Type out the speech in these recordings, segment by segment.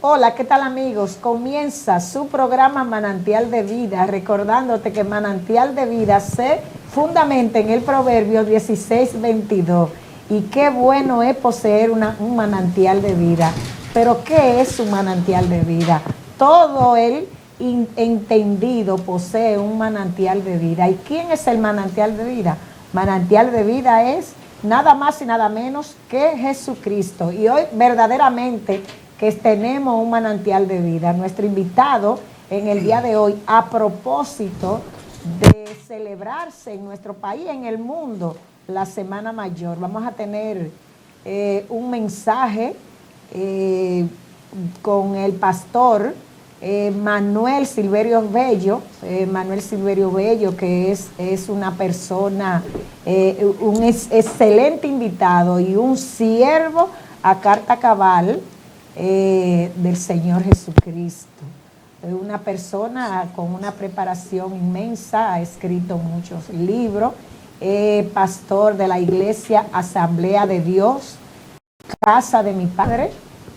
Hola, ¿qué tal amigos? Comienza su programa Manantial de Vida, recordándote que Manantial de Vida se fundamenta en el Proverbio 16:22. Y qué bueno es poseer un manantial de vida. Pero ¿qué es un manantial de vida? Todo el entendido posee un manantial de vida. ¿Y quién es el manantial de vida? Manantial de vida es nada más y nada menos que Jesucristo. Y hoy verdaderamente que tenemos un manantial de vida. Nuestro invitado en el día de hoy, a propósito de celebrarse en nuestro país, en el mundo, la Semana Mayor, vamos a tener un mensaje con el pastor Manuel Silverio Bello. Manuel Silverio Bello, que es una persona, un excelente invitado y un siervo a carta cabal del Señor Jesucristo. Es una persona con una preparación inmensa, ha escrito muchos libros, pastor de la iglesia Asamblea de Dios, Casa de mi Padre,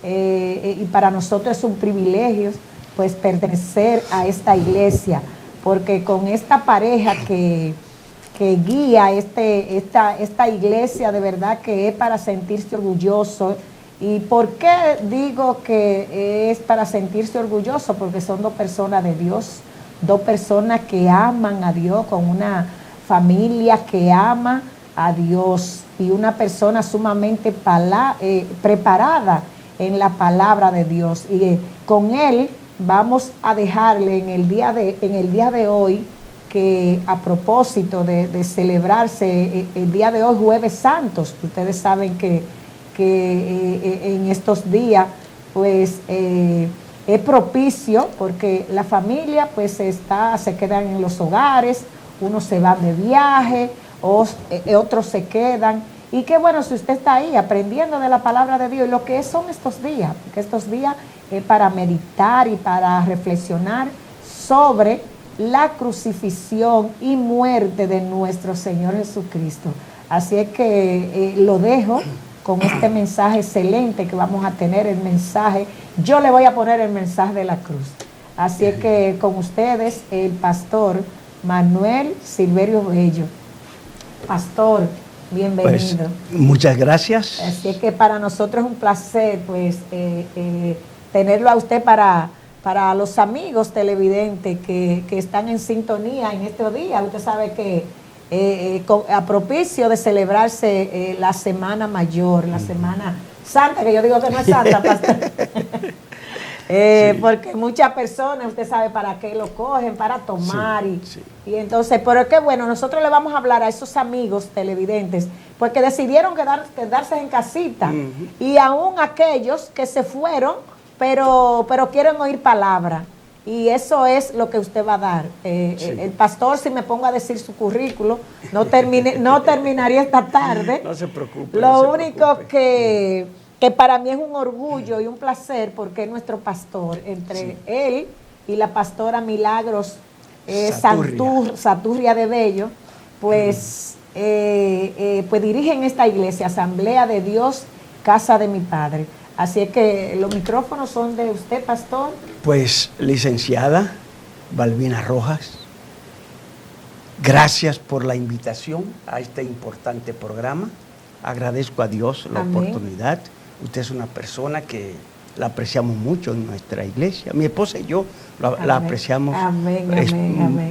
y para nosotros es un privilegio pues pertenecer a esta iglesia, porque con esta pareja que guía esta iglesia, de verdad que es para sentirse orgulloso. ¿Y por qué digo que es para sentirse orgulloso? Porque son dos personas de Dios, dos personas que aman a Dios, con una familia que ama a Dios y una persona sumamente preparada en la palabra de Dios. Y con él vamos a dejarle en el día de hoy, que a propósito de celebrarse el día de hoy, Jueves Santos, ustedes saben que en estos días pues es propicio porque la familia pues se quedan en los hogares, unos se van de viaje, otros se quedan. Y qué bueno si usted está ahí aprendiendo de la palabra de Dios y lo que son estos días, porque estos días es para meditar y para reflexionar sobre la crucifixión y muerte de nuestro Señor Jesucristo. Así es que lo dejo con este mensaje excelente que vamos a tener, el mensaje, yo le voy a poner el mensaje de la cruz. Así es que con ustedes, el pastor Manuel Silverio Bello. Pastor, bienvenido. Pues, muchas gracias. Así es que para nosotros es un placer pues tenerlo a usted para los amigos televidentes que están en sintonía en estos días. Usted sabe que a propicio de celebrarse la Semana Mayor, la Semana Santa, que yo digo que no es santa, pastor. Sí. Porque muchas personas, usted sabe para qué lo cogen, para tomar, sí, y entonces, pero qué bueno, nosotros le vamos a hablar a esos amigos televidentes, porque decidieron quedarse en casita, y aún aquellos que se fueron, pero quieren oír palabra. Y eso es lo que usted va a dar. Sí. El pastor, si me pongo a decir su currículo, no terminaría esta tarde. No se preocupe. Lo único que para mí es un orgullo y un placer, porque es nuestro pastor, entre él y la pastora Milagros Saturria de Bello, pues, pues dirigen esta iglesia, Asamblea de Dios, Casa de mi Padre. Así es que los micrófonos son de usted, pastor. Pues, licenciada Balbina Rojas, gracias por la invitación a este importante programa. Agradezco a Dios la oportunidad. Usted es una persona que la apreciamos mucho en nuestra iglesia. Mi esposa y yo la apreciamos.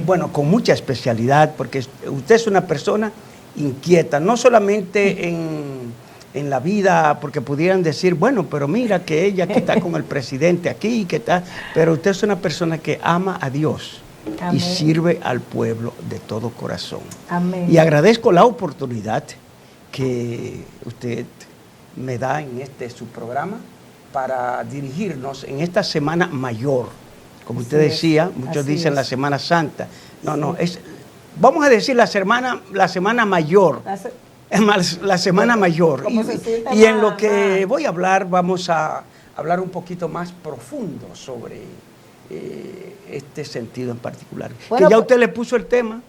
Bueno, con mucha especialidad, porque usted es una persona inquieta, no solamente en la vida, porque pudieran decir, bueno, pero mira que ella que está con el presidente aquí, que está, pero usted es una persona que ama a Dios y sirve al pueblo de todo corazón. Y agradezco la oportunidad que usted me da en su programa para dirigirnos en esta Semana Mayor. Como usted decía, muchos dicen la Semana Santa. No, vamos a decir la Semana Mayor. Es más, la Semana Mayor. Y en lo que voy a hablar, vamos a hablar un poquito más profundo sobre este sentido en particular. Bueno, que ya usted le puso el tema.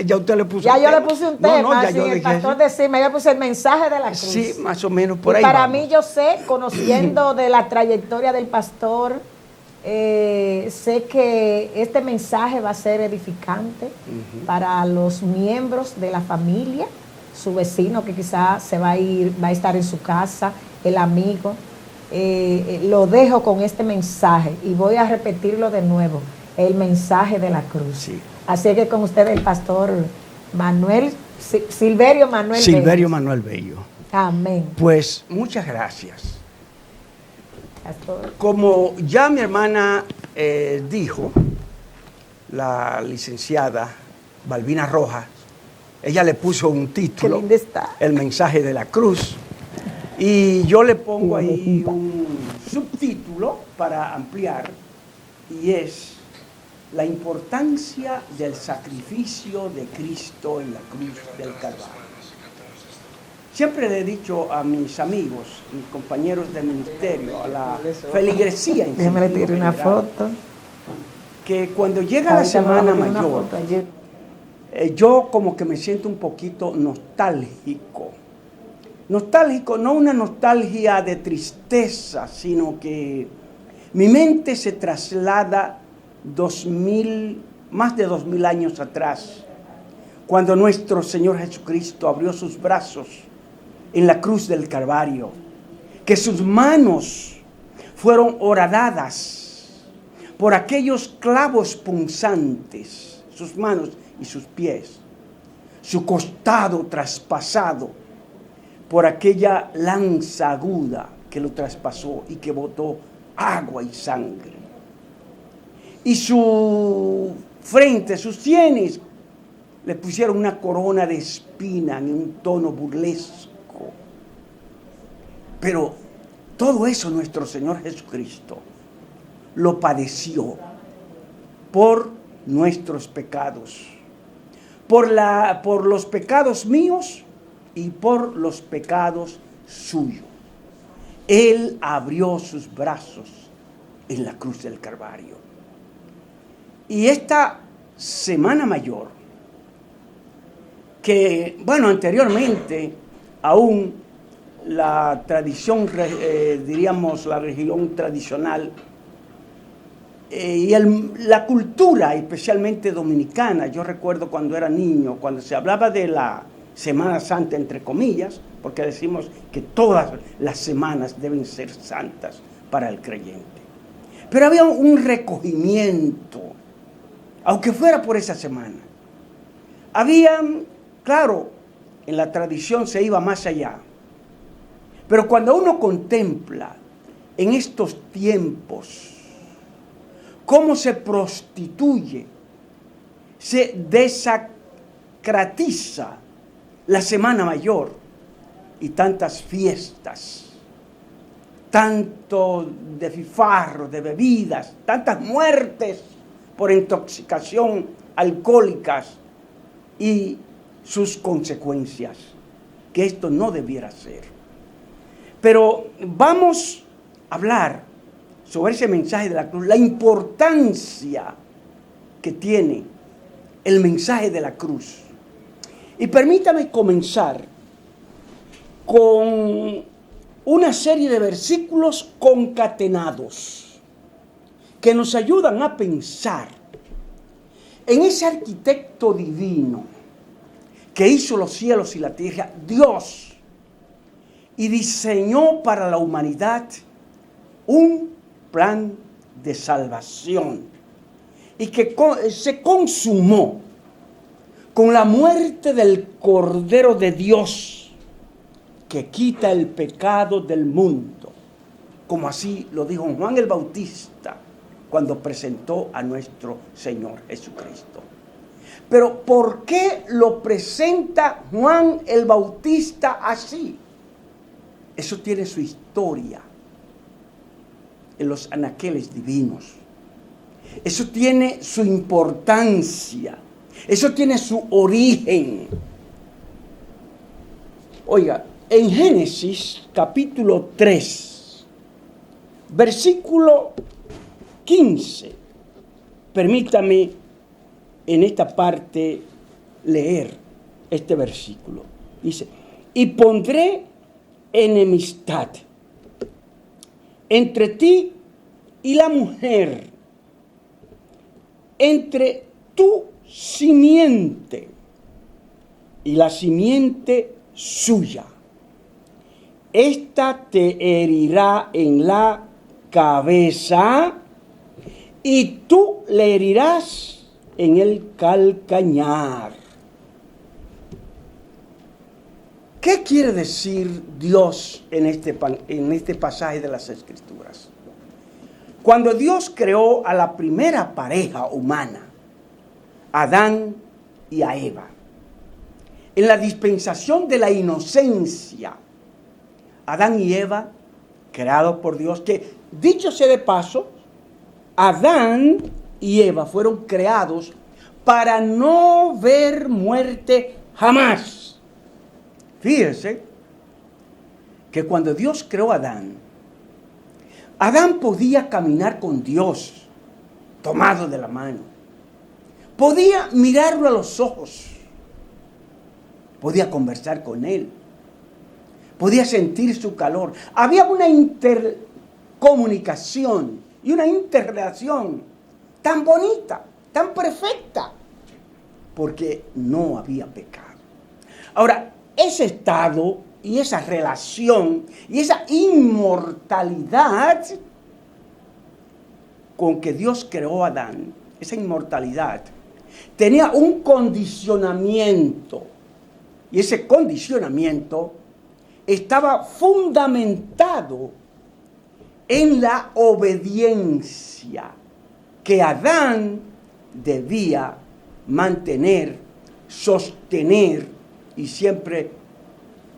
Ya usted le puso Ya un yo tema. le puse un tema, ya sí, yo el dije pastor así. decime, yo puse el mensaje de la cruz. Sí, más o menos por Y ahí para vamos. mí yo sé, conociendo de la trayectoria del pastor, sé que este mensaje va a ser edificante para los miembros de la familia, su vecino que quizás se va a estar en su casa, el amigo. Lo dejo con este mensaje y voy a repetirlo de nuevo, el mensaje de la cruz. Sí. Así que con ustedes el pastor Silverio Manuel Silverio Bello. Manuel Bello. Amén. Pues muchas gracias. Pastor. Como ya mi hermana dijo, la licenciada Balbina Rojas, ella le puso un título, Qué linda está. El mensaje de la cruz, y yo le pongo ahí un subtítulo para ampliar, y es la importancia del sacrificio de Cristo en la cruz del Calvario. Siempre le he dicho a mis amigos, mis compañeros de ministerio, a la feligresía en Déjame le sentido tirar una general, foto. que cuando llega la Ahorita me Semana voy a tirar una Mayor, foto ayer. yo como que me siento un poquito nostálgico. Nostálgico, no una nostalgia de tristeza, sino que mi mente se traslada más de 2000 años atrás, cuando nuestro Señor Jesucristo abrió sus brazos en la cruz del Calvario, que sus manos fueron horadadas por aquellos clavos punzantes, sus manos y sus pies, su costado traspasado por aquella lanza aguda que lo traspasó y que botó agua y sangre. Y su frente, sus sienes, le pusieron una corona de espina en un tono burlesco. Pero todo eso nuestro Señor Jesucristo lo padeció por nuestros pecados, por los pecados míos y por los pecados suyos. Él abrió sus brazos en la cruz del Calvario. Y esta Semana Mayor, que, bueno, anteriormente aún la tradición, diríamos la religión tradicional y la cultura, especialmente dominicana, yo recuerdo cuando era niño, cuando se hablaba de la Semana Santa, entre comillas, porque decimos que todas las semanas deben ser santas para el creyente. Pero había un recogimiento, aunque fuera por esa semana. Había, claro, en la tradición se iba más allá. Pero cuando uno contempla en estos tiempos cómo se prostituye, se desacratiza la Semana Mayor y tantas fiestas, tanto de fifarro, de bebidas, tantas muertes por intoxicación alcohólicas y sus consecuencias, que esto no debiera ser. Pero vamos a hablar sobre ese mensaje de la cruz, la importancia que tiene el mensaje de la cruz. Y permítame comenzar con una serie de versículos concatenados que nos ayudan a pensar en ese arquitecto divino que hizo los cielos y la tierra, Dios, y diseñó para la humanidad un plan de salvación y que se consumó con la muerte del Cordero de Dios que quita el pecado del mundo, como así lo dijo Juan el Bautista cuando presentó a nuestro Señor Jesucristo. Pero ¿por qué lo presenta Juan el Bautista así? Eso tiene su historia en los anaqueles divinos. Eso tiene su importancia. Eso tiene su origen. Oiga, en Génesis capítulo 3, versículo 15, permítame en esta parte leer este versículo. Dice, y pondré enemistad entre ti y la mujer, entre tu simiente y la simiente suya. Esta te herirá en la cabeza y tú le herirás en el calcañar. ¿Qué quiere decir Dios en este pasaje de las Escrituras? Cuando Dios creó a la primera pareja humana, Adán y a Eva, en la dispensación de la inocencia, Adán y Eva, creados por Dios, que dicho sea de paso, Adán y Eva fueron creados para no ver muerte jamás. Fíjense que cuando Dios creó a Adán, Adán podía caminar con Dios, tomado de la mano. Podía mirarlo a los ojos. Podía conversar con él. Podía sentir su calor. Había una intercomunicación y una interrelación tan bonita, tan perfecta, porque no había pecado. Ahora, ese estado y esa relación y esa inmortalidad con que Dios creó a Adán, esa inmortalidad, tenía un condicionamiento. Y ese condicionamiento estaba fundamentado en la obediencia que Adán debía mantener, sostener y siempre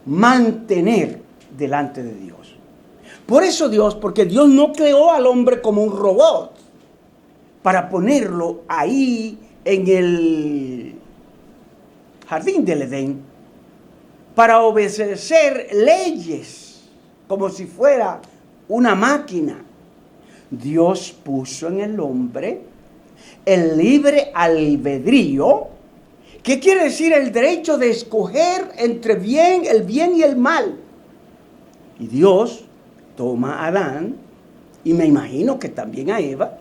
mantener delante de Dios. Por eso porque Dios no creó al hombre como un robot para ponerlo ahí en el jardín del Edén para obedecer leyes como si fuera una máquina. Dios puso en el hombre el libre albedrío, que quiere decir el derecho de escoger entre el bien y el mal. Y Dios toma a Adán, y me imagino que también a Eva,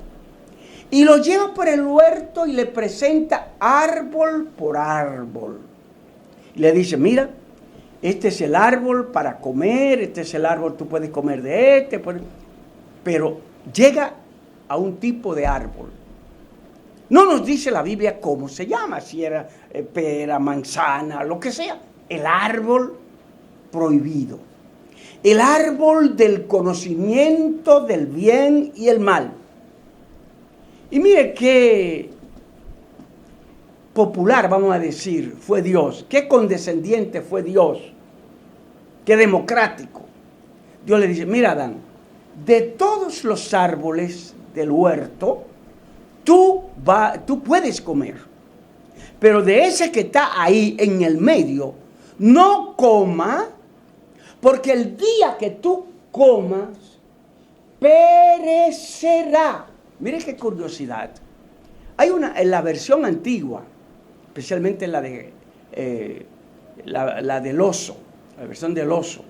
y lo lleva por el huerto y le presenta árbol por árbol. Y le dice, mira, este es el árbol para comer, este es el árbol, tú puedes comer de este, pero llega a un tipo de árbol. No nos dice la Biblia cómo se llama, si era pera, manzana, lo que sea. El árbol prohibido. El árbol del conocimiento del bien y el mal. Y mire qué popular, vamos a decir, fue Dios. Qué condescendiente fue Dios. Qué democrático. Dios le dice, mira Adán, de todos los árboles del huerto, tú puedes comer. Pero de ese que está ahí en el medio, no coma, porque el día que tú comas, perecerá. Mire qué curiosidad. Hay en la versión antigua, especialmente la del oso, la versión del oso,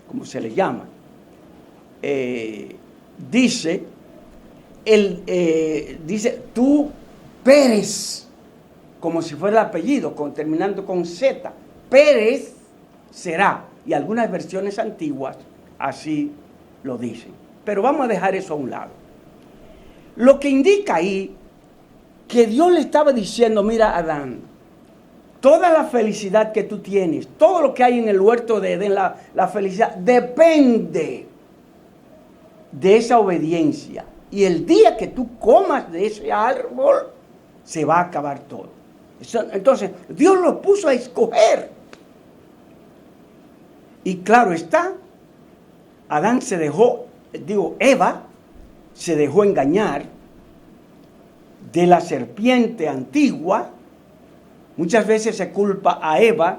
como se le llama, dice, tú Pérez, como si fuera el apellido, terminando con Z, Pérez será. Y algunas versiones antiguas así lo dicen. Pero vamos a dejar eso a un lado. Lo que indica ahí que Dios le estaba diciendo, mira Adán, toda la felicidad que tú tienes, todo lo que hay en el huerto de Edén, la felicidad, depende de esa obediencia. Y el día que tú comas de ese árbol, se va a acabar todo. Entonces, Dios lo puso a escoger. Y claro está, Eva se dejó engañar de la serpiente antigua. Muchas veces se culpa a Eva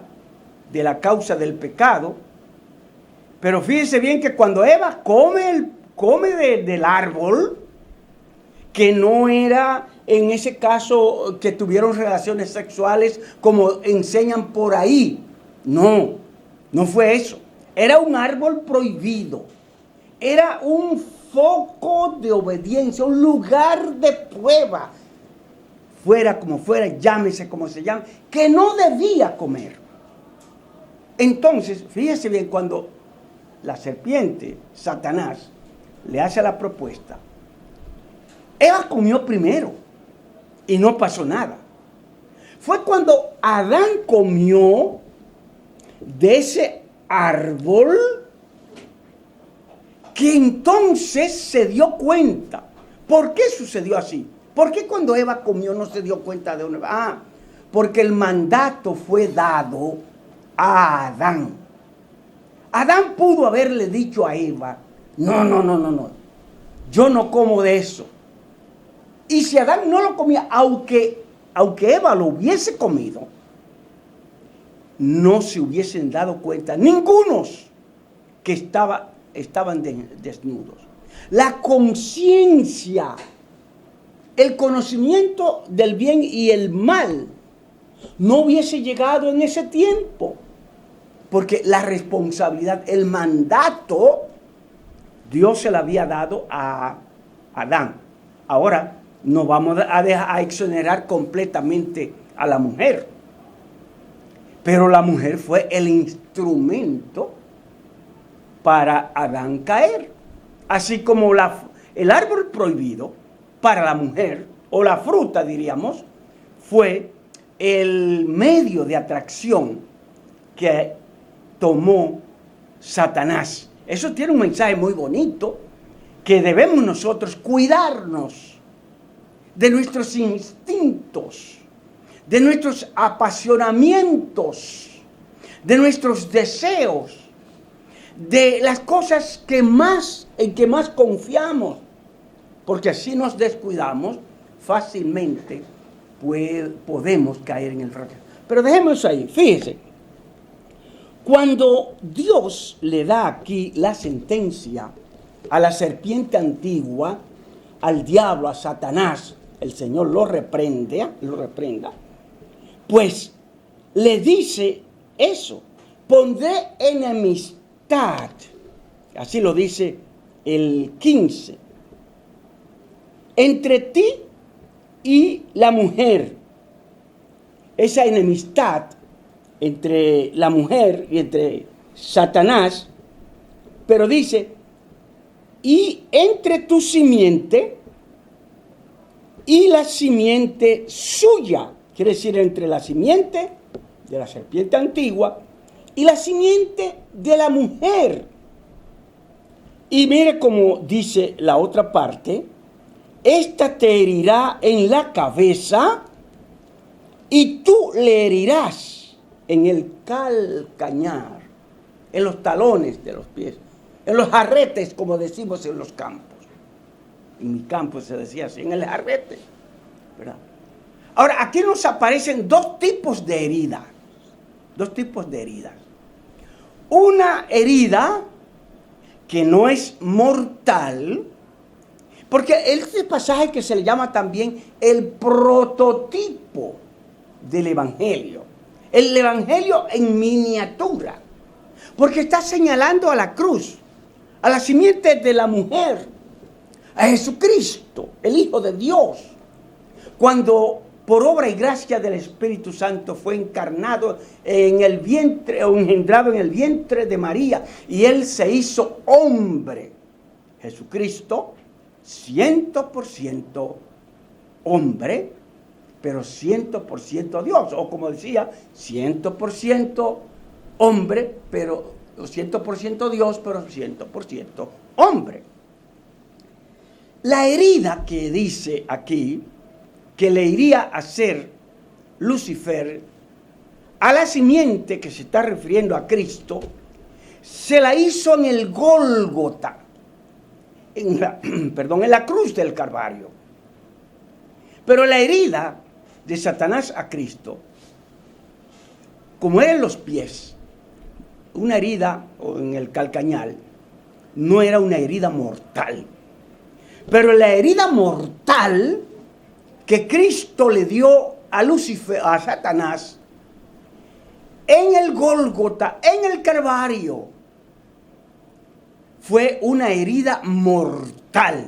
de la causa del pecado. Pero fíjense bien que cuando Eva come del árbol, que no era en ese caso que tuvieron relaciones sexuales como enseñan por ahí. No, no fue eso. Era un árbol prohibido. Era un foco de obediencia, un lugar de prueba. Fuera como fuera, llámese como se llame, que no debía comer. Entonces, fíjese bien, cuando la serpiente, Satanás, le hace la propuesta, Eva comió primero y no pasó nada. Fue cuando Adán comió de ese árbol que entonces se dio cuenta. ¿Por qué sucedió así? ¿Por qué cuando Eva comió no se dio cuenta de una? Porque el mandato fue dado a Adán. Adán pudo haberle dicho a Eva, no, yo no como de eso. Y si Adán no lo comía, aunque Eva lo hubiese comido, no se hubiesen dado cuenta ningunos que estaban desnudos. La conciencia, el conocimiento del bien y el mal no hubiese llegado en ese tiempo, porque la responsabilidad, el mandato, Dios se lo había dado a Adán. Ahora no vamos a exonerar completamente a la mujer, pero la mujer fue el instrumento para Adán caer, así como el árbol prohibido para la mujer, o la fruta diríamos, fue el medio de atracción que tomó Satanás. Eso tiene un mensaje muy bonito, que debemos nosotros cuidarnos de nuestros instintos, de nuestros apasionamientos, de nuestros deseos, de las cosas en que más confiamos, porque así nos descuidamos, fácilmente podemos caer en el fracaso. Pero dejemos ahí, fíjese, cuando Dios le da aquí la sentencia a la serpiente antigua, al diablo, a Satanás, el Señor lo reprenda, pues le dice eso: pondré enemistad, así lo dice el 15, entre ti y la mujer. Esa enemistad entre la mujer y entre Satanás, pero dice, y entre tu simiente y la simiente suya, quiere decir entre la simiente de la serpiente antigua y la simiente de la mujer. Y mire cómo dice la otra parte: esta te herirá en la cabeza y tú le herirás en el calcañar, en los talones de los pies, en los jarretes, como decimos en los campos. En mi campo se decía así, en el jarrete, ¿verdad? Ahora, aquí nos aparecen dos tipos de heridas. Una herida que no es mortal, porque este pasaje que se le llama también el prototipo del Evangelio. El Evangelio en miniatura, porque está señalando a la cruz, a la simiente de la mujer, a Jesucristo, el Hijo de Dios, cuando por obra y gracia del Espíritu Santo fue encarnado en el vientre, o engendrado en el vientre de María, y Él se hizo hombre. Jesucristo, 100% hombre, pero 100% Dios, o como decía, 100% hombre, pero 100% Dios, pero 100% hombre. La herida que dice aquí, que le iría a hacer Lucifer a la simiente que se está refiriendo a Cristo, se la hizo en el Gólgota, en la cruz del Calvario. Pero la herida de Satanás a Cristo, como era en los pies, una herida o en el calcañal, no era una herida mortal. Pero la herida mortal que Cristo le dio a Lucifer, a Satanás, en el Gólgota, en el Calvario, fue una herida mortal,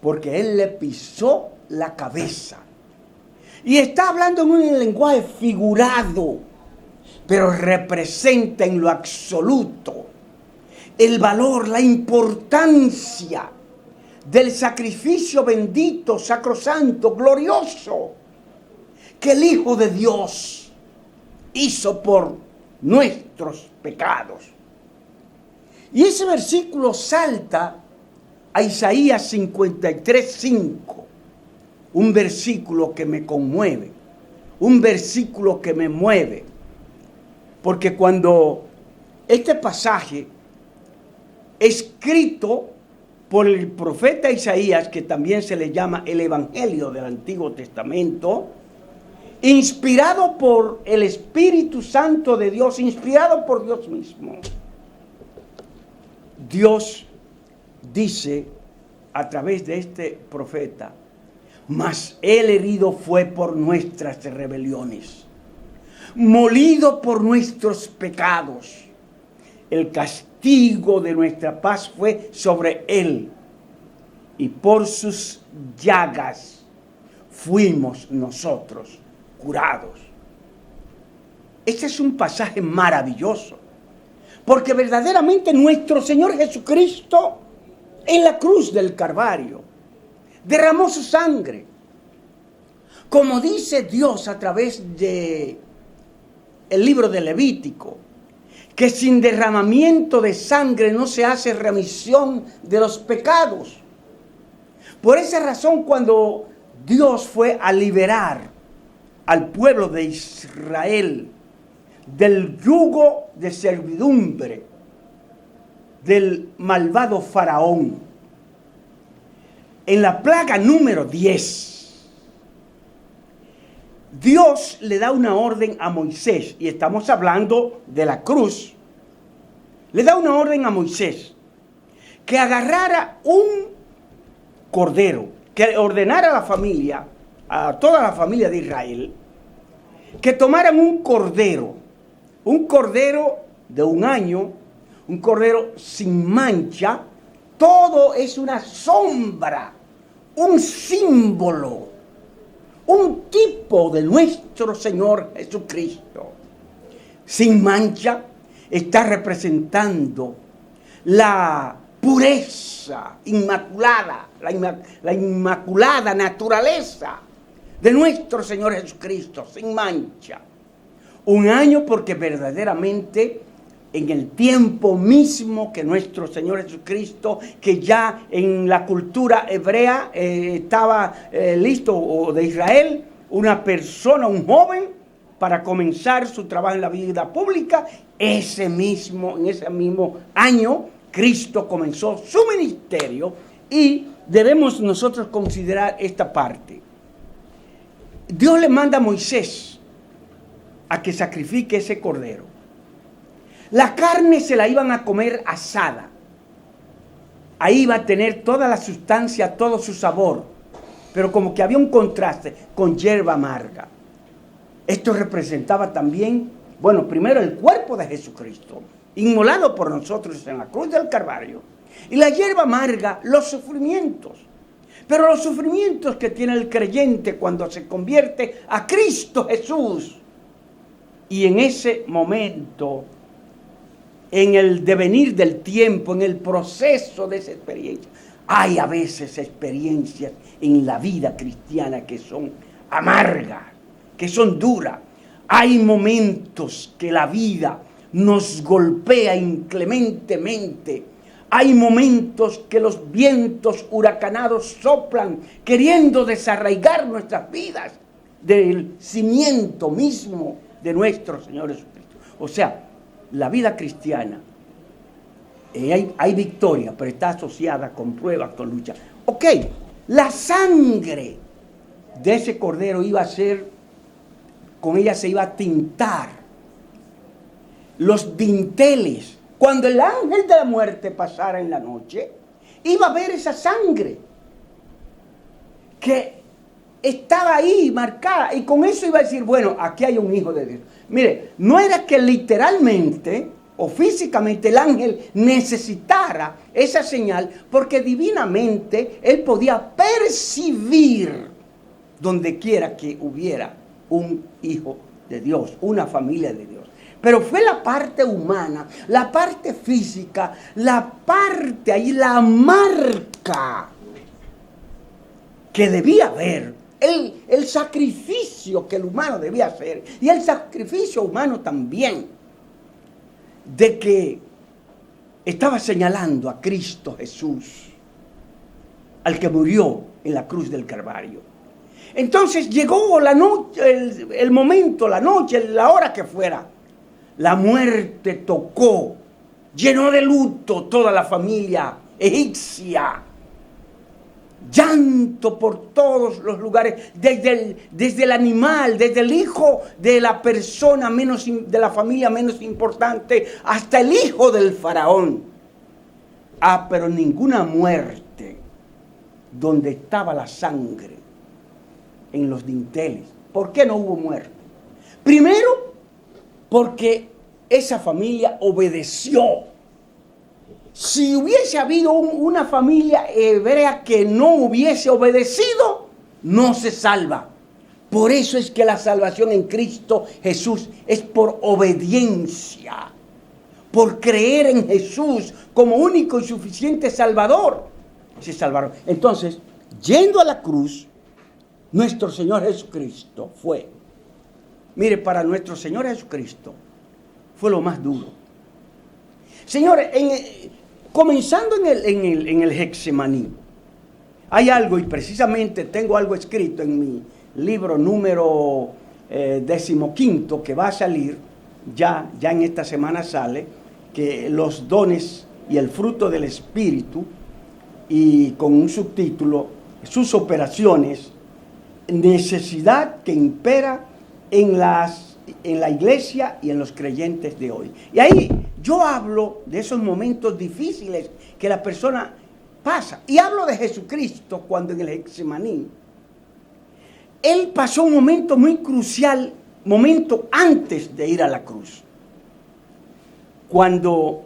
porque él le pisó la cabeza. Y está hablando en un lenguaje figurado, pero representa en lo absoluto el valor, la importancia del sacrificio bendito, sacrosanto, glorioso, que el Hijo de Dios hizo por nuestros pecados. Y ese versículo salta a Isaías 53:5, un versículo que me conmueve, un versículo que me mueve, porque cuando este pasaje escrito por el profeta Isaías, que también se le llama el Evangelio del Antiguo Testamento, inspirado por el Espíritu Santo de Dios, inspirado por Dios mismo, Dios dice a través de este profeta: mas el herido fue por nuestras rebeliones, molido por nuestros pecados. El castigo de nuestra paz fue sobre él, y por sus llagas fuimos nosotros curados. Este es un pasaje maravilloso, porque verdaderamente nuestro Señor Jesucristo en la cruz del Calvario derramó su sangre. Como dice Dios a través de el libro de Levítico, que sin derramamiento de sangre no se hace remisión de los pecados. Por esa razón, cuando Dios fue a liberar al pueblo de Israel del yugo de servidumbre del malvado faraón, en la plaga número 10, Dios le da una orden a Moisés, y estamos hablando de la cruz. Le da una orden a Moisés que agarrara un cordero, que ordenara a la familia, a toda la familia de Israel, que tomaran un cordero de un año, un cordero sin mancha. Todo es una sombra, un símbolo, un tipo de nuestro Señor Jesucristo. Sin mancha está representando la pureza inmaculada, la inmaculada naturaleza de nuestro Señor Jesucristo, sin mancha. Un año porque verdaderamente en el tiempo mismo que nuestro Señor Jesucristo, que ya en la cultura hebrea estaba listo, o de Israel, una persona, un joven, para comenzar su trabajo en la vida pública, en ese mismo año, Cristo comenzó su ministerio, y debemos nosotros considerar esta parte. Dios le manda a Moisés a que sacrifique ese cordero. La carne se la iban a comer asada. Ahí iba a tener toda la sustancia, todo su sabor, pero como que había un contraste con hierba amarga. Esto representaba también, bueno, primero el cuerpo de Jesucristo, inmolado por nosotros en la cruz del Calvario, y la hierba amarga, los sufrimientos. Pero los sufrimientos que tiene el creyente cuando se convierte a Cristo Jesús. Y en ese momento, en el devenir del tiempo, en el proceso de esa experiencia, hay a veces experiencias en la vida cristiana que son amargas, que son duras. Hay momentos que la vida nos golpea inclementemente. Hay momentos que los vientos huracanados soplan queriendo desarraigar nuestras vidas del cimiento mismo de nuestro Señor Jesucristo. O sea, la vida cristiana, hay victoria, pero está asociada con pruebas, con lucha. Ok, la sangre de ese cordero iba a ser, con ella se iba a tintar los dinteles. Cuando el ángel de la muerte pasara en la noche, iba a ver esa sangre que estaba ahí marcada, y con eso iba a decir, bueno, aquí hay un hijo de Dios. Mire, no era que literalmente o físicamente el ángel necesitara esa señal, porque divinamente él podía percibir donde quiera que hubiera un hijo de Dios, una familia de Dios. Pero fue la parte humana, la parte física, la parte ahí, la marca que debía haber, el sacrificio que el humano debía hacer, y el sacrificio humano también, de que estaba señalando a Cristo Jesús, al que murió en la cruz del Calvario. Entonces llegó la noche, el momento, la noche, la hora que fuera. La muerte tocó, llenó de luto toda la familia egipcia. Llanto por todos los lugares, desde el animal, desde el hijo de la persona menos, de la familia menos importante, hasta el hijo del faraón. Pero ninguna muerte donde estaba la sangre, en los dinteles. ¿Por qué no hubo muerte? Primero, porque esa familia obedeció. Si hubiese habido una familia hebrea que no hubiese obedecido, no se salva. Por eso es que la salvación en Cristo Jesús es por obediencia, por creer en Jesús como único y suficiente Salvador. Se salvaron. Entonces, yendo a la cruz, nuestro Señor Jesucristo fue, mire, para nuestro Señor Jesucristo fue lo más duro. Señores, comenzando en el Getsemaní, hay algo, y precisamente tengo algo escrito en mi libro número 15, que va a salir, ya en esta semana sale, que los dones y el fruto del Espíritu, y con un subtítulo, sus operaciones, necesidad que impera en la iglesia y en los creyentes de hoy. Y ahí yo hablo de esos momentos difíciles que la persona pasa. Y hablo de Jesucristo cuando en el Getsemaní, él pasó un momento muy crucial, momento antes de ir a la cruz. Cuando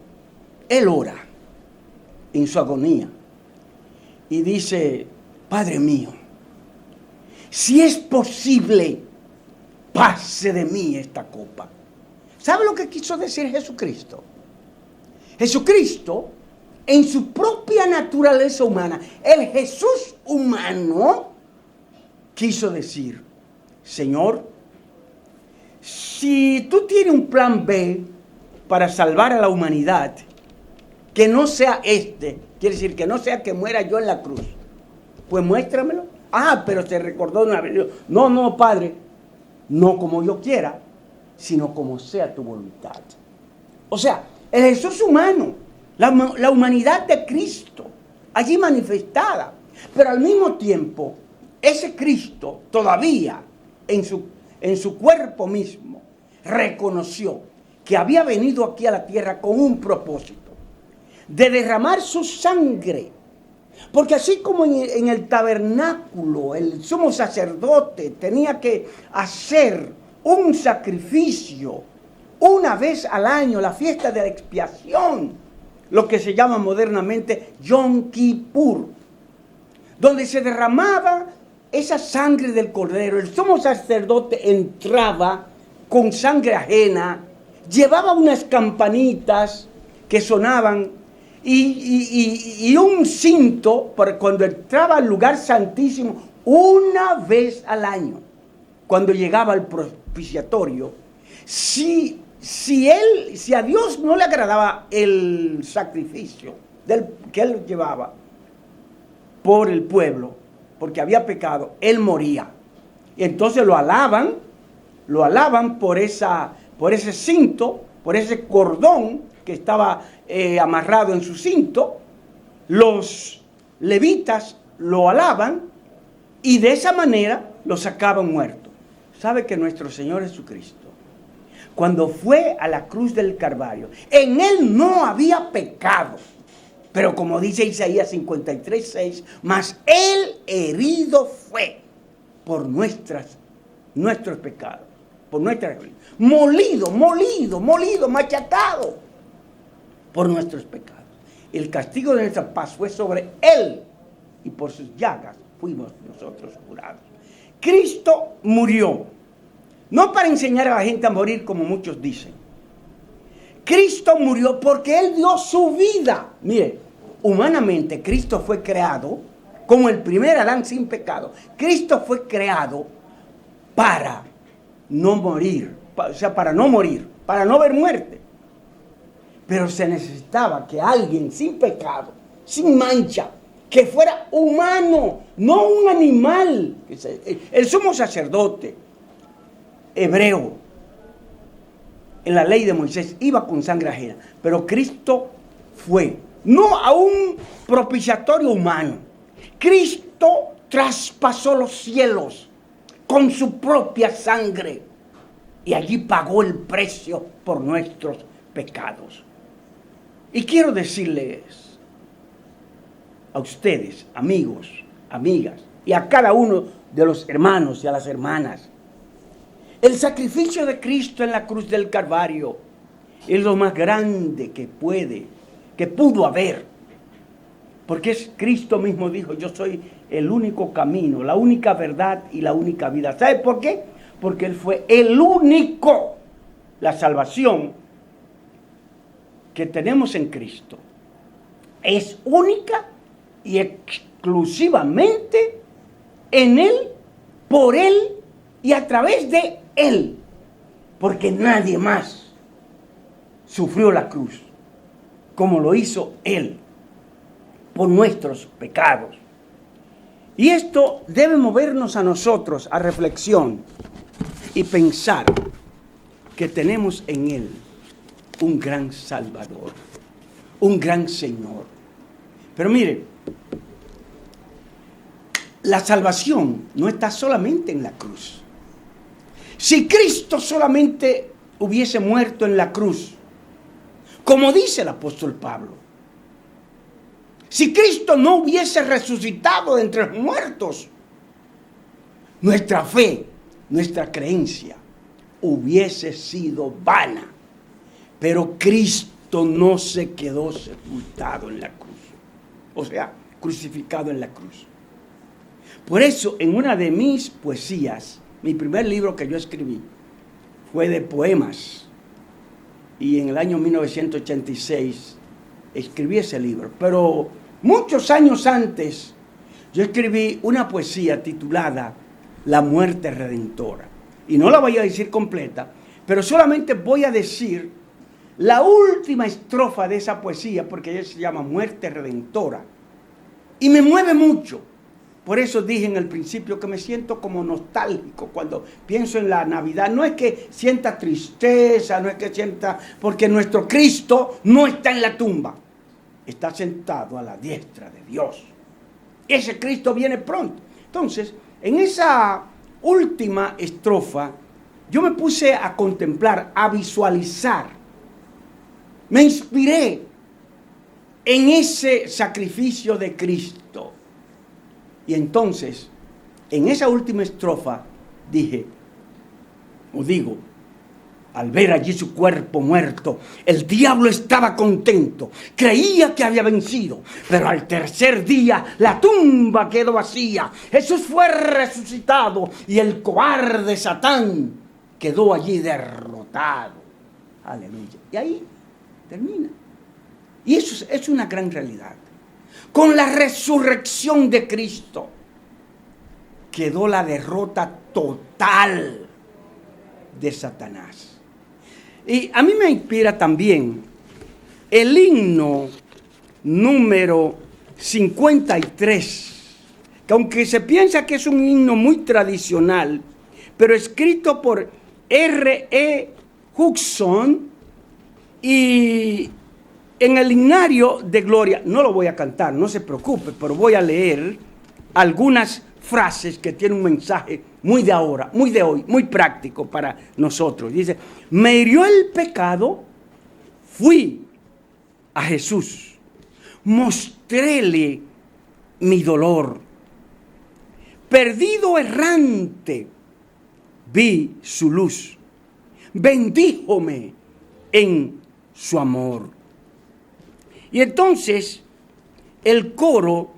él ora en su agonía y dice, Padre mío, si es posible, pase de mí esta copa. ¿Sabe lo que quiso decir Jesucristo? Jesucristo, en su propia naturaleza humana, el Jesús humano, quiso decir, Señor, si tú tienes un plan B para salvar a la humanidad, que no sea quiere decir que no sea que muera yo en la cruz, pues muéstramelo. Pero se recordó una vez. No, Padre, no como yo quiera, sino como sea tu voluntad. O sea, el Jesús humano, la humanidad de Cristo, allí manifestada. Pero al mismo tiempo, ese Cristo todavía en su cuerpo mismo reconoció que había venido aquí a la tierra con un propósito, de derramar su sangre. Porque así como en el tabernáculo el sumo sacerdote tenía que hacer un sacrificio una vez al año, la fiesta de la expiación, lo que se llama modernamente Yom Kippur, donde se derramaba esa sangre del cordero, el sumo sacerdote entraba con sangre ajena, llevaba unas campanitas que sonaban, y un cinto para cuando entraba al lugar santísimo una vez al año, cuando llegaba al propiciatorio. Si a Dios no le agradaba el sacrificio que él llevaba por el pueblo, porque había pecado, él moría. Y entonces lo alaban por ese cinto, por ese cordón que estaba amarrado en su cinto. Los levitas lo alaban y de esa manera lo sacaban muerto. ¿Sabe que nuestro Señor Jesucristo, cuando fue a la cruz del Calvario, en él no había pecado? Pero como dice Isaías 53:6, mas Él herido fue por nuestros pecados, por nuestras molido, machacado por nuestros pecados. El castigo de nuestra paz fue sobre Él, y por sus llagas fuimos nosotros curados. Cristo murió, no para enseñar a la gente a morir como muchos dicen. Cristo murió porque Él dio su vida. Mire, humanamente Cristo fue creado como el primer Adán sin pecado. Cristo fue creado para no morir, para no ver muerte. Pero se necesitaba que alguien sin pecado, sin mancha, que fuera humano, no un animal. El sumo sacerdote hebreo, en la ley de Moisés, iba con sangre ajena. Pero Cristo fue, no a un propiciatorio humano. Cristo traspasó los cielos con su propia sangre. Y allí pagó el precio por nuestros pecados. Y quiero decirles a ustedes, amigos, amigas, y a cada uno de los hermanos y a las hermanas, el sacrificio de Cristo en la cruz del Calvario es lo más grande que pudo haber. Porque Cristo mismo dijo, yo soy el único camino, la única verdad y la única vida. ¿Sabe por qué? Porque Él fue el único. La salvación que tenemos en Cristo es única y exclusivamente en Él, por Él y a través de Él. Porque nadie más sufrió la cruz como lo hizo Él por nuestros pecados. Y esto debe movernos a nosotros a reflexión y pensar que tenemos en Él un gran Salvador, un gran Señor. Pero mire, la salvación no está solamente en la cruz. Si Cristo solamente hubiese muerto en la cruz, como dice el apóstol Pablo, si Cristo no hubiese resucitado de entre los muertos, nuestra fe, nuestra creencia hubiese sido vana. Pero Cristo no se quedó sepultado en la cruz, o sea, crucificado en la cruz. Por eso, en una de mis poesías, mi primer libro que yo escribí fue de poemas, y en el año 1986 escribí ese libro. Pero muchos años antes, yo escribí una poesía titulada La muerte redentora. Y no la voy a decir completa, pero solamente voy a decir la última estrofa de esa poesía, porque ella se llama Muerte Redentora. Y me mueve mucho. Por eso dije en el principio que me siento como nostálgico cuando pienso en la Navidad. No es que sienta tristeza, no es que sienta... Porque nuestro Cristo no está en la tumba. Está sentado a la diestra de Dios. Ese Cristo viene pronto. Entonces, en esa última estrofa, yo me puse a contemplar, a visualizar. Me inspiré en ese sacrificio de Cristo. Y entonces, en esa última estrofa, digo, al ver allí su cuerpo muerto, el diablo estaba contento, creía que había vencido, pero al tercer día la tumba quedó vacía. Jesús fue resucitado y el cobarde Satán quedó allí derrotado. Aleluya. Y ahí termina. Y eso es una gran realidad. Con la resurrección de Cristo quedó la derrota total de Satanás. Y a mí me inspira también el himno número 53, que aunque se piensa que es un himno muy tradicional, pero escrito por R.E. Hudson, y en el himnario de Gloria, no lo voy a cantar, no se preocupe, pero voy a leer algunas frases que tienen un mensaje muy de ahora, muy de hoy, muy práctico para nosotros. Dice, me hirió el pecado, fui a Jesús. mostréle mi dolor. Perdido errante, vi su luz. Bendíjome en su amor. Y entonces el coro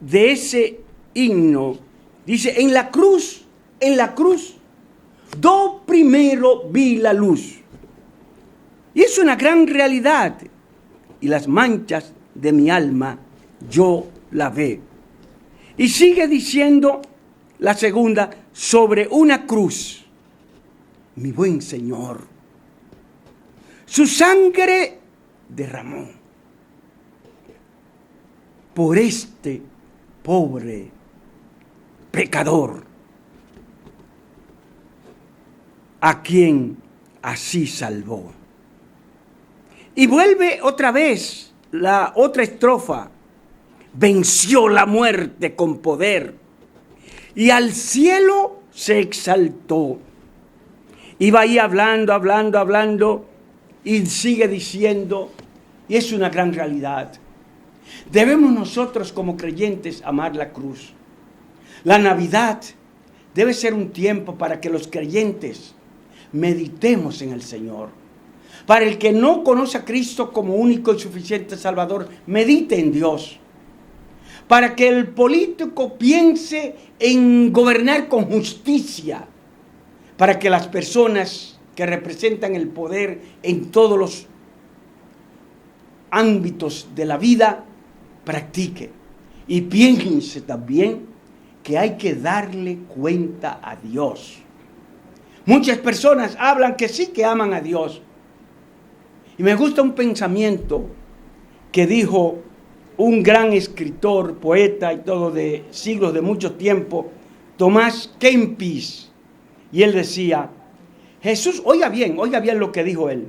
de ese himno dice: en la cruz, do primero vi la luz. Y es una gran realidad. Y las manchas de mi alma yo lavé. Y sigue diciendo la segunda: sobre una cruz, mi buen Señor, su sangre derramó por este pobre pecador, a quien así salvó. Y vuelve otra vez la otra estrofa: venció la muerte con poder y al cielo se exaltó. Y va ahí hablando y sigue diciendo, y es una gran realidad. Debemos nosotros como creyentes amar la cruz. La Navidad debe ser un tiempo para que los creyentes meditemos en el Señor. Para el que no conoce a Cristo como único y suficiente Salvador, medite en Dios. Para que el político piense en gobernar con justicia. Para que las personas que representan el poder en todos los ámbitos de la vida practiquen. Y piense también que hay que darle cuenta a Dios. Muchas personas hablan que sí que aman a Dios. Y me gusta un pensamiento que dijo un gran escritor, poeta y todo de siglos de mucho tiempo, Tomás Kempis. Y él decía, Jesús, oiga bien lo que dijo él.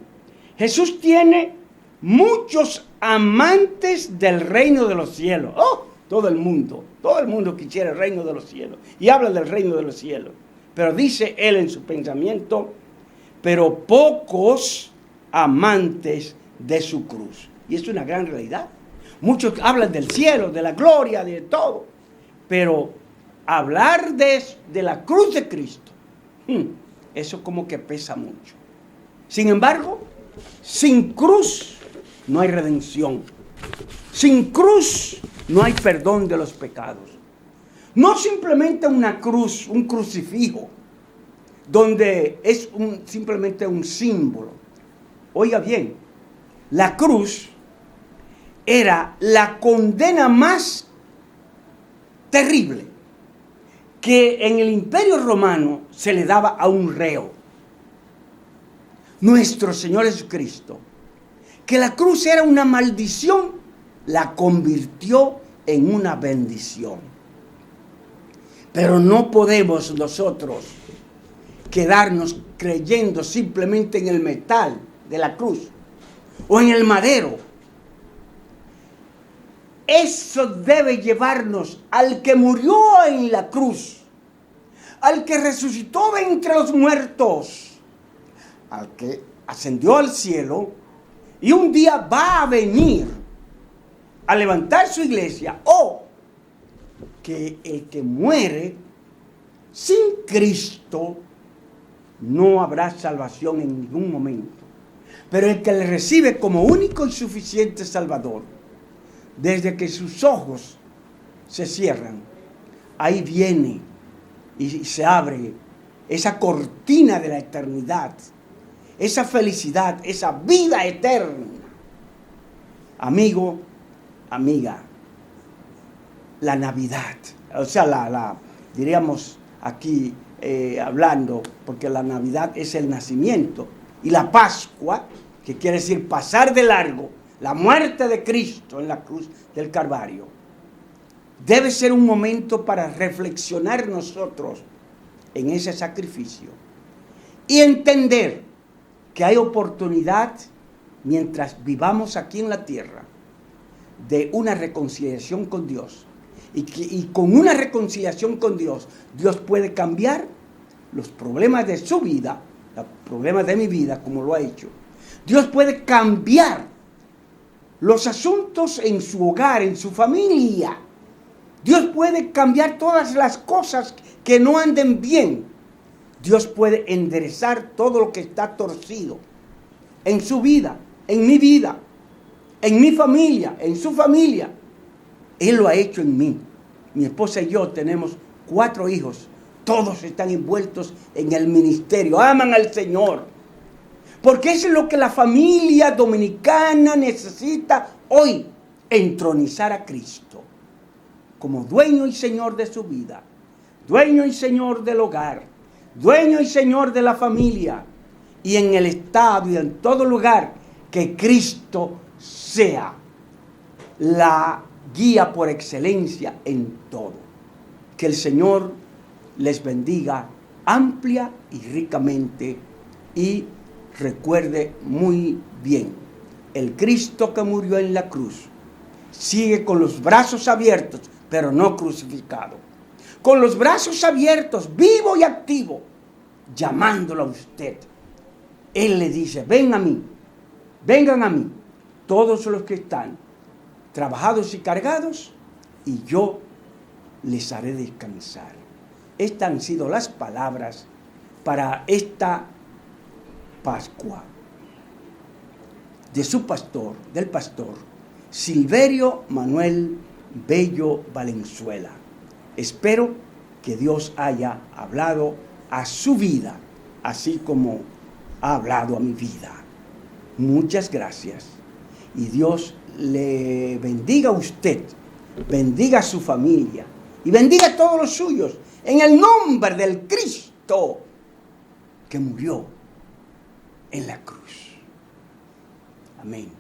Jesús tiene muchos amantes del reino de los cielos. Oh, todo el mundo quisiera el reino de los cielos. Y habla del reino de los cielos. Pero dice él en su pensamiento, pero pocos amantes de su cruz. Y es una gran realidad. Muchos hablan del cielo, de la gloria, de todo. Pero hablar de la cruz de Cristo, eso como que pesa mucho. Sin embargo, sin cruz no hay redención. Sin cruz no hay perdón de los pecados. No simplemente una cruz, un crucifijo, donde es simplemente un símbolo. Oiga bien, la cruz era la condena más terrible que en el Imperio Romano se le daba a un reo. Nuestro Señor Jesucristo, que la cruz era una maldición, la convirtió en una bendición. Pero no podemos nosotros quedarnos creyendo simplemente en el metal de la cruz o en el madero. Eso debe llevarnos al que murió en la cruz, al que resucitó de entre los muertos, al que ascendió al cielo y un día va a venir a levantar su iglesia, o que el que muere sin Cristo no habrá salvación en ningún momento. Pero el que le recibe como único y suficiente Salvador, desde que sus ojos se cierran, ahí viene y se abre esa cortina de la eternidad, esa felicidad, esa vida eterna. Amigo, amiga, la Navidad, o sea, diríamos aquí hablando, porque la Navidad es el nacimiento, y la Pascua, que quiere decir pasar de largo, la muerte de Cristo en la cruz del Calvario, debe ser un momento para reflexionar nosotros en ese sacrificio y entender que hay oportunidad, mientras vivamos aquí en la tierra, de una reconciliación con Dios. Y con una reconciliación con Dios, Dios puede cambiar los problemas de su vida, los problemas de mi vida, como lo ha hecho. Dios puede cambiar los asuntos en su hogar, en su familia. Dios puede cambiar todas las cosas que no anden bien. Dios puede enderezar todo lo que está torcido en su vida, en mi vida, en mi familia, en su familia. Él lo ha hecho en mí. Mi esposa y yo tenemos 4 hijos. Todos están envueltos en el ministerio. Aman al Señor. Porque eso es lo que la familia dominicana necesita hoy. Entronizar a Cristo como dueño y Señor de su vida. Dueño y Señor del hogar. Dueño y Señor de la familia. Y en el estado y en todo lugar que Cristo sea la guía por excelencia en todo. Que el Señor les bendiga amplia y ricamente y recuerde muy bien, el Cristo que murió en la cruz sigue con los brazos abiertos, pero no crucificado. Con los brazos abiertos, vivo y activo, llamándolo a usted. Él le dice, ven a mí, vengan a mí, todos los que están trabajados y cargados, y yo les haré descansar. Estas han sido las palabras para esta Pascua de su pastor, del pastor Silverio Manuel Bello Valenzuela. Espero que Dios haya hablado a su vida, así como ha hablado a mi vida. Muchas gracias. Y Dios le bendiga a usted, bendiga a su familia y bendiga a todos los suyos en el nombre del Cristo que murió en la cruz. Amén.